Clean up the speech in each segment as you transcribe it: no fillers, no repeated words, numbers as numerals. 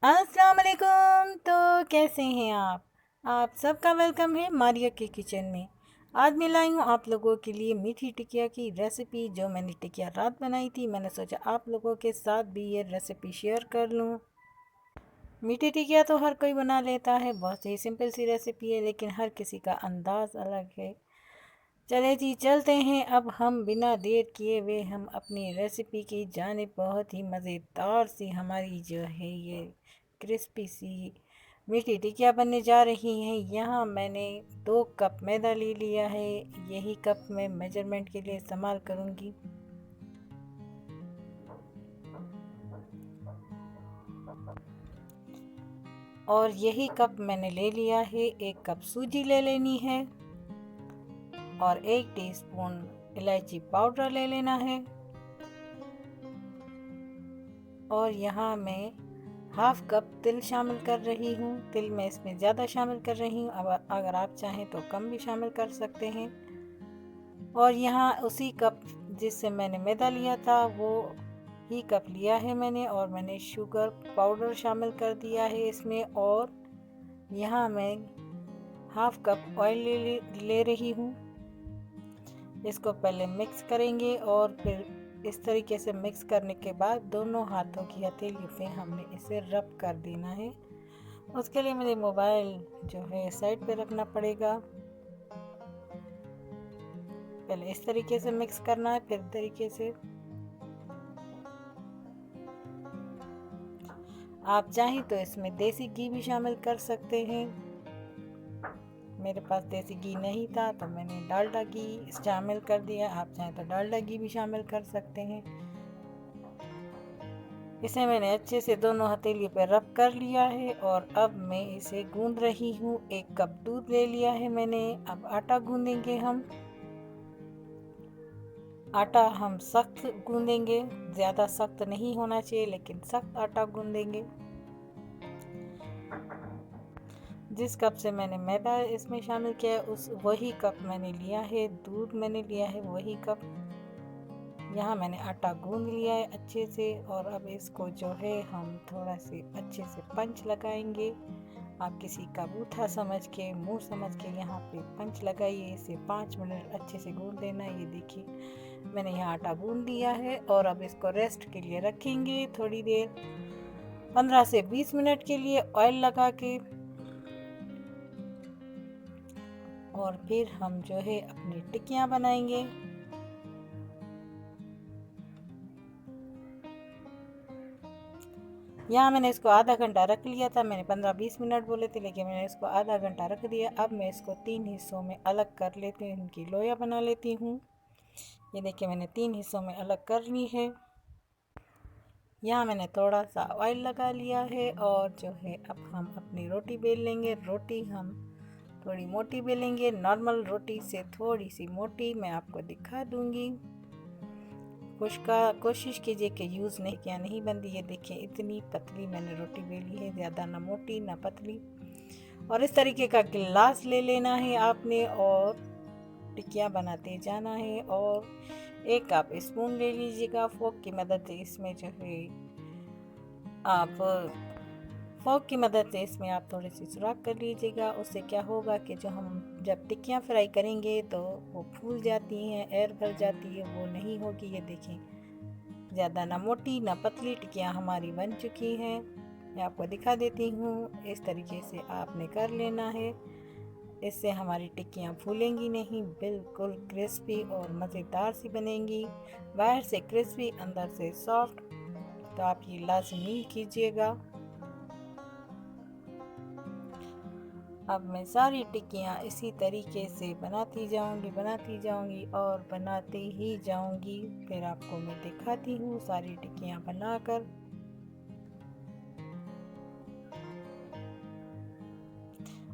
अस्सलाम वालेकुम। तो कैसे हैं आप सबका वेलकम है मारिया के किचन में। आज मैं लाई हूँ आप लोगों के लिए मीठी टिकिया की रेसिपी। जो मैंने टिकिया रात बनाई थी, मैंने सोचा आप लोगों के साथ भी ये रेसिपी शेयर कर लूँ। मीठी टिकिया तो हर कोई बना लेता है, बहुत ही सिंपल सी रेसिपी है, लेकिन हर किसी का अंदाज़ अलग है। चले जी चलते हैं। अब हम बिना देर किए हुए हम अपनी रेसिपी की जानिब। बहुत ही मज़ेदार सी हमारी जो है ये क्रिस्पी सी मीठी टिकिया बनने जा रही हैं। यहाँ मैंने 2 कप मैदा ले लिया है। यही कप मैं मेजरमेंट के लिए इस्तेमाल करूँगी। और यही कप मैंने ले लिया है। 1 कप सूजी ले लेनी है और 1 टीस्पून इलायची पाउडर ले लेना है। और यहाँ मैं हाफ कप तिल शामिल कर रही हूँ। तिल मैं इसमें ज़्यादा शामिल कर रही हूँ। अब अगर आप चाहें तो कम भी शामिल कर सकते हैं। और यहाँ उसी कप जिससे मैंने मैदा लिया था वो ही कप लिया है मैंने, और मैंने शुगर पाउडर शामिल कर दिया है इसमें। और यहाँ मैं हाफ कप ऑयल ले रही हूँ। इसको पहले मिक्स करेंगे और फिर इस तरीके से मिक्स करने के बाद दोनों हाथों की हथेली पे हमने इसे रब कर देना है। उसके लिए मुझे मोबाइल जो है साइड पे रखना पड़ेगा। पहले इस तरीके से मिक्स करना है, फिर तरीके से। आप चाहें तो इसमें देसी घी भी शामिल कर सकते हैं। मेरे पास देसी घी नहीं था तो मैंने डालडा घी शामिल कर दिया। आप चाहें तो डालडा घी भी शामिल कर सकते हैं। इसे मैंने अच्छे से दोनों हथेली पर रब कर लिया है और अब मैं इसे गूंद रही हूँ। 1 कप दूध ले लिया है मैंने। अब आटा गूंदेंगे हम। आटा हम सख्त गूंदेंगे, ज़्यादा सख्त नहीं होना चाहिए, लेकिन सख्त आटा गूंदेंगे। जिस कप से मैंने मैदा इसमें शामिल किया है उस वही कप मैंने लिया है। दूध मैंने लिया है वही कप। यहाँ मैंने आटा गूंद लिया है अच्छे से। और अब इसको जो है हम थोड़ा से अच्छे से पंच लगाएंगे। आप किसी का बूथा समझ के, मुंह समझ के यहाँ पे पंच लगाइए। इसे 5 मिनट अच्छे से गूंद देना। ये देखिए मैंने यहाँ आटा गूंद लिया है। और अब इसको रेस्ट के लिए रखेंगे थोड़ी देर, 15 से 20 मिनट के लिए ऑयल लगा के। और फिर हम जो है अपनी टिक्कियाँ बनाएंगे। यहाँ मैंने इसको आधा घंटा रख लिया था। मैंने 15-20 मिनट बोले थे, लेकिन मैंने इसको आधा घंटा रख दिया। अब मैं इसको 3 हिस्सों में अलग कर लेती हूँ, इनकी लोया बना लेती हूँ। ये देखिए मैंने 3 हिस्सों में अलग कर ली है। यहाँ मैंने थोड़ा सा ऑयल लगा लिया है और जो है अब हम अपनी रोटी बेल लेंगे। रोटी हम थोड़ी मोटी बेलेंगे, नॉर्मल रोटी से थोड़ी सी मोटी। मैं आपको दिखा दूँगी। कोशिश कीजिए कि यूज़ नहीं किया नहीं बनती। ये देखिए इतनी पतली मैंने रोटी बेली है, ज़्यादा ना मोटी ना पतली। और इस तरीके का गिलास ले लेना है आपने और टिक्कियाँ बनाते जाना है। और 1 आप स्पून ले लीजिएगा फोक की मदद से। इसमें जो है आप फोक की मदद से इसमें आप थोड़ी सी सुराख कर लीजिएगा। उससे क्या होगा कि जो हम जब टिक्कियाँ फ्राई करेंगे तो वो फूल जाती हैं, एयर भर जाती है, वो नहीं होगी। ये देखें ज़्यादा ना मोटी ना पतली टिक्कियाँ हमारी बन चुकी हैं। मैं आपको दिखा देती हूँ। इस तरीके से आपने कर लेना है। इससे हमारी टिक्कियाँ फूलेंगी नहीं, बिल्कुल क्रिस्पी और मज़ेदार सी बनेंगी। बाहर से क्रिस्पी, अंदर से सॉफ्ट। तो आप ये लाजमी कीजिएगा। अब मैं सारी टिक्कियाँ इसी तरीके से बनाती जाऊंगी और बनाते ही जाऊंगी। फिर आपको मैं दिखाती हूँ सारी टिक्कियाँ बनाकर।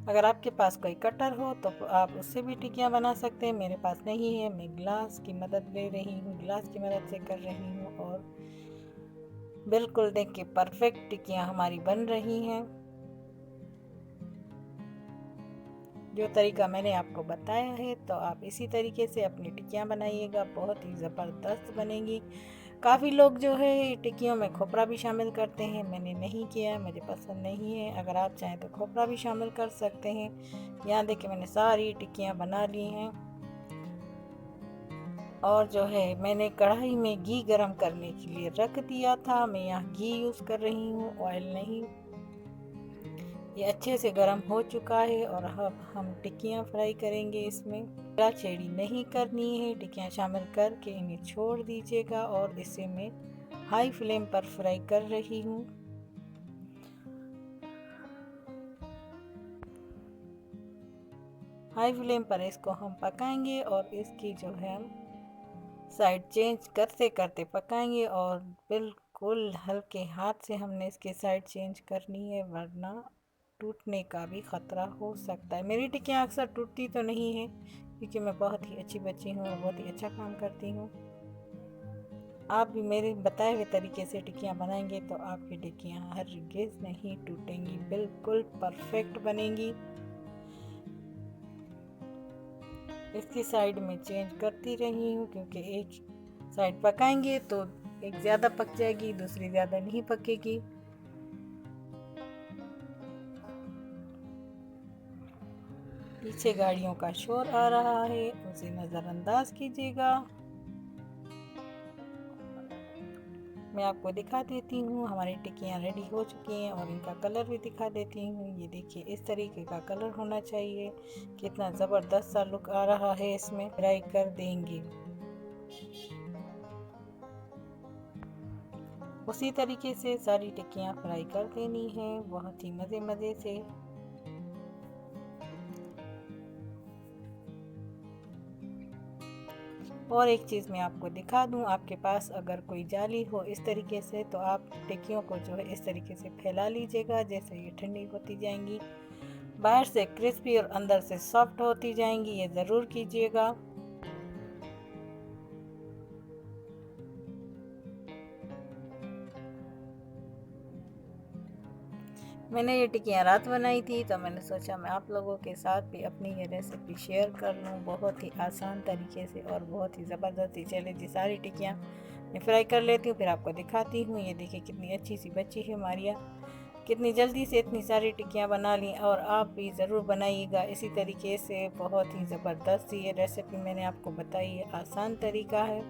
अगर आपके पास कोई कटर हो तो आप उससे भी टिक्कियाँ बना सकते हैं। मेरे पास नहीं है, मैं गिलास की मदद ले रही हूँ, गिलास की मदद से कर रही हूँ। और बिल्कुल देख के परफेक्ट टिक्कियाँ हमारी बन रही हैं। जो तरीका मैंने आपको बताया है तो आप इसी तरीके से अपनी टिक्कियाँ बनाइएगा, बहुत ही ज़बरदस्त बनेंगी। काफ़ी लोग जो है टिक्कियों में खोपरा भी शामिल करते हैं, मैंने नहीं किया, मुझे पसंद नहीं है। अगर आप चाहें तो खोपरा भी शामिल कर सकते हैं। यहाँ देखिए मैंने सारी टिक्कियाँ बना ली हैं और जो है मैंने कढ़ाई में घी गरम करने के लिए रख दिया था। मैं यहाँ घी यूज़ कर रही हूँ, ऑयल नहीं। ये अच्छे से गरम हो चुका है और अब हम टिक्कियाँ फ्राई करेंगे। इसमें छेड़ी नहीं करनी है, टिक्कियाँ शामिल करके इन्हें छोड़ दीजिएगा और इसे मैं हाई फ्लेम पर फ्राई कर रही हूँ। हाई फ्लेम पर इसको हम पकाएंगे और इसकी जो है हम साइड चेंज करते करते पकाएंगे और बिल्कुल हल्के हाथ से हमने इसकी साइड चेंज करनी है, वरना टूटने का भी ख़तरा हो सकता है। मेरी टिक्कियाँ अक्सर टूटती तो नहीं है क्योंकि मैं बहुत ही अच्छी बच्ची हूँ और बहुत ही अच्छा काम करती हूँ। आप भी मेरे बताए हुए तरीके से टिक्कियाँ बनाएंगे तो आपकी टिक्कियाँ हरगिज़ नहीं टूटेंगी, बिल्कुल परफेक्ट बनेंगी। इसकी साइड में चेंज करती रही हूँ क्योंकि एक साइड पकाएंगे तो एक ज़्यादा पक जाएगी, दूसरी ज़्यादा नहीं पकेगी। पीछे गाड़ियों का शोर आ रहा है, उसे नज़रअंदाज कीजिएगा। मैं आपको दिखा देती हूँ, हमारी टिक्कियाँ रेडी हो चुकी हैं और इनका कलर भी दिखा देती हूँ। ये देखिए इस तरीके का कलर होना चाहिए, कितना ज़बरदस्त सा लुक आ रहा है। इसमें फ्राई कर देंगे। उसी तरीके से सारी टिक्कियाँ फ्राई कर देनी है, बहुत ही मज़े से। और एक चीज़ मैं आपको दिखा दूं, आपके पास अगर कोई जाली हो इस तरीके से तो आप टिक्कियों को जो है इस तरीके से फैला लीजिएगा। जैसे ये ठंडी होती जाएंगी, बाहर से क्रिस्पी और अंदर से सॉफ्ट होती जाएंगी, ये ज़रूर कीजिएगा। मैंने ये टिक्कियाँ रात बनाई थी तो मैंने सोचा मैं आप लोगों के साथ भी अपनी ये रेसिपी शेयर कर लूँ, बहुत ही आसान तरीके से और बहुत ही ज़बरदस्त। चले जी सारी टिक्कियाँ मैं फ्राई कर लेती हूँ, फिर आपको दिखाती हूँ। ये देखिए कितनी अच्छी सी बच्ची है मारिया, कितनी जल्दी से इतनी सारी टिक्कियाँ बना ली। और आप भी ज़रूर बनाइएगा इसी तरीके से, बहुत ही ज़बरदस्त ये रेसिपी मैंने आपको बताई है, आसान तरीका है।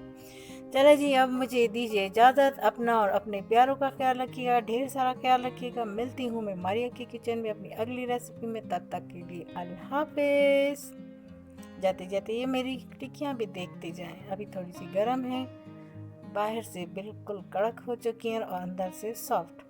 चले जी अब मुझे दीजिए इजाज़त। अपना और अपने प्यारों का ख्याल रखिएगा, ढेर सारा ख्याल रखिएगा। मिलती हूँ मैं मारिया की किचन में अपनी अगली रेसिपी में, तब तक के लिए अल्लाह हाफिज़। जाते जाते ये मेरी टिक्कियाँ भी देखते जाएं, अभी थोड़ी सी गर्म है, बाहर से बिल्कुल कड़क हो चुकी हैं और अंदर से सॉफ्ट।